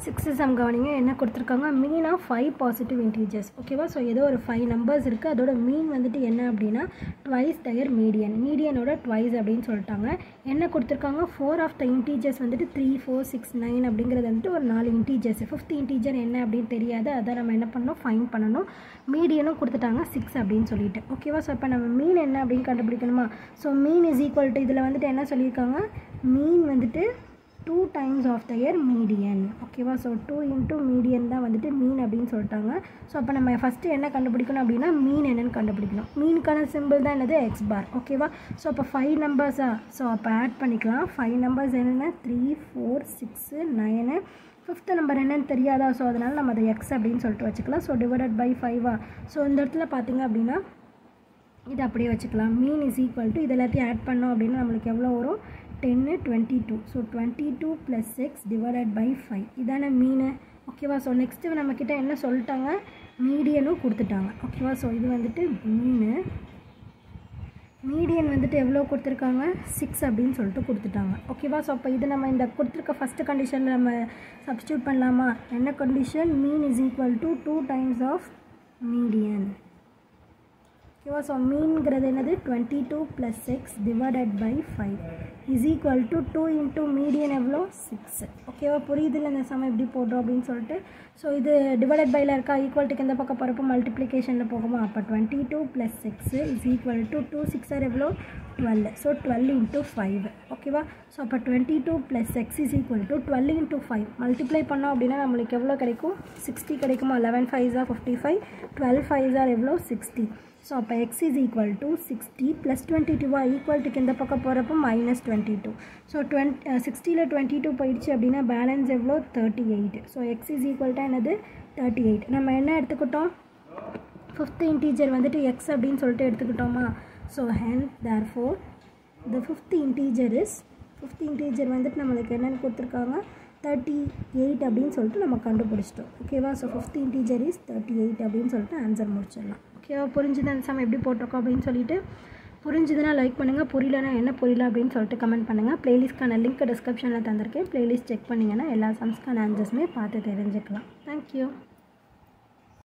6 some கவனிங்க என்ன கொடுத்துருக்காங்க மீன் ஆஃப் 5 பாசிட்டிவ் இன்டீஜர்ஸ் ஓகேவா. ஸோ ஏதோ ஒரு 5 நம்பர்ஸ் இருக்குது, அதோட மீன் வந்துட்டு என்ன அப்படின்னா ட்வைஸ் தயர் மீடியனோட ட்வைஸ் அப்படின்னு சொல்லிட்டாங்க. என்ன கொடுத்துருக்காங்க 4 ஆஃப் த இன்டீஜர்ஸ் வந்துட்டு 3, 4, 6, 9 அப்படிங்கிறது வந்துட்டு ஒரு 4 இன்டீஜர்ஸ். 5th இன்டீஜர் என்ன அப்படின்னு தெரியாது, அதை நம்ம என்ன பண்ணணும் ஃபைன் பண்ணணும். மீடியனும் கொடுத்துட்டாங்க 6 அப்படின்னு சொல்லிட்டு ஓகேவா. ஸோ இப்போ நம்ம மீன் என்ன அப்படின்னு கண்டுபிடிக்கணுமா. So mean is equal to இதில் வந்துட்டு என்ன சொல்லியிருக்காங்க மீன் வந்துட்டு 2 times of their median ஓகேவா. ஸோ 2 into median தான் வந்துட்டு மீன் அப்படின்னு சொல்லிட்டாங்க. ஸோ அப்போ நம்ம ஃபஸ்ட்டு என்ன கண்டுபிடிக்கணும் அப்படின்னா மீன் என்னென்னு கண்டுபிடிக்கணும். மீனுக்கான சிம்பிள் தான் என்னது எக்ஸ் பார் ஓகேவா. ஸோ அப்போ 5 நம்பர்ஸா, ஸோ அப்போ ஆட் பண்ணிக்கலாம். 5 நம்பர்ஸ் என்னென்ன 3, 4, 6, 9. 5th நம்பர் என்னன்னு தெரியாதா, ஸோ அதனால் நம்ம அதை எக்ஸ் அப்படின்னு சொல்லிட்டு வச்சுக்கலாம். ஸோ டிவைடட் பை 5 ஸோ இந்த இடத்துல பார்த்தீங்க அப்படின்னா இது அப்படியே வச்சுக்கலாம். மீன் இஸ் ஈக்குவல் டு இது எல்லாத்தையும் ஆட் பண்ணோம் அப்படின்னா நம்மளுக்கு எவ்வளோ வரும் 10, 22. ஸோ 22 + 6 டிவைடட் பை 5 இதான மீன் ஓகேவா. ஸோ நெக்ஸ்ட்டு நம்மக்கிட்ட என்ன சொல்லிட்டாங்க மீடியனும் கொடுத்துட்டாங்க ஓகேவா. ஸோ இது வந்துட்டு மீடியன் வந்துட்டு எவ்வளோ கொடுத்துருக்காங்க 6 அப்படின்னு சொல்லிட்டு கொடுத்துட்டாங்க ஓகேவா. ஸோ அப்போ இது நம்ம இந்த கொடுத்துருக்க ஃபஸ்ட்டு கண்டிஷனில் நம்ம சப்ஸ்டியூட் பண்ணலாமா. என்ன condition mean is equal to 2 times of median ஓகேவா. ஸோ மீன்கிறது என்னது 22 + 6 divided by 5 is equal to 2 into median எவ்வளோ 6 ஓகேவா. புரியுதில்ல இந்த சமம் எப்படி போடுறோம் அப்படின்னு சொல்லிட்டு. ஸோ இது டிவைடட் பையில் இருக்கா, ஈக்குவல்ட்டுக்கு இந்த பக்கம் போகிறப்போ மல்டிப்ளிகேஷனில் போகுமா. அப்போ 22 + 6 இஸ் ஈக்குவல் டு 2 6 எவ்வளோ 12. ஸோ 12 into 5 ஓகேவா. ஸோ அப்போ 22 + x is equal to 12 into 5 multiply பண்ணோம் அப்படின்னா நம்மளுக்கு எவ்வளோ கிடைக்கும் 60 கிடைக்குமா. 11 5s are 55, 12 5s are எவ்வளோ 60. ஸோ அப்போ எக்ஸ் இஸ் ஈக்குவல் டு 60 + 22 ஈக்குவல்ட்டுக்கு இந்த பக்கம் போகிறப்போ -22. ஸோ 60ல் 22 போயிடுச்சு அப்படின்னா பேலன்ஸ் எவ்வளோ 38. So X is equal to என்னது 38. நம்ம என்ன எடுத்துக்கிட்டோம் 5th இன்டீஜர் வந்துட்டு எக்ஸ் அப்படின்னு சொல்லிட்டு எடுத்துக்கிட்டோமா. So hence therefore the 5th integer வந்துட்டு நம்மளுக்கு என்னென்னு கொடுத்துருக்காங்க 38 அப்படின்னு சொல்லிட்டு நம்ம கண்டுபிடிச்சிட்டோம் ஓகேவா. ஸோ 5th இன்டீஜர் இஸ் 38 அப்படின்னு சொல்லிட்டு ஆன்சர் முடிச்சிடலாம் ஓகேவா. புரிஞ்சுது அந்த சம் எப்படி போட்டிருக்கோம் அப்படின்னு சொல்லிட்டு. புரிஞ்சுதுன்னா லைக் பண்ணுங்கள், புரியலன்னா என்ன புரியல அப்படின்னு சொல்லிட்டு கமெண்ட் பண்ணுங்கள். ப்ளேலிஸ்ட்கான லிங்க் டிஸ்கிரிப்ஷனில் தந்திருக்கேன், ப்ளேலிஸ்ட் செக் பண்ணிங்கன்னா எல்லா சம்ஸ்க்கான ஆன்சர்ஸுமே பார்த்து தெரிஞ்சுக்கலாம். தேங்க்யூ.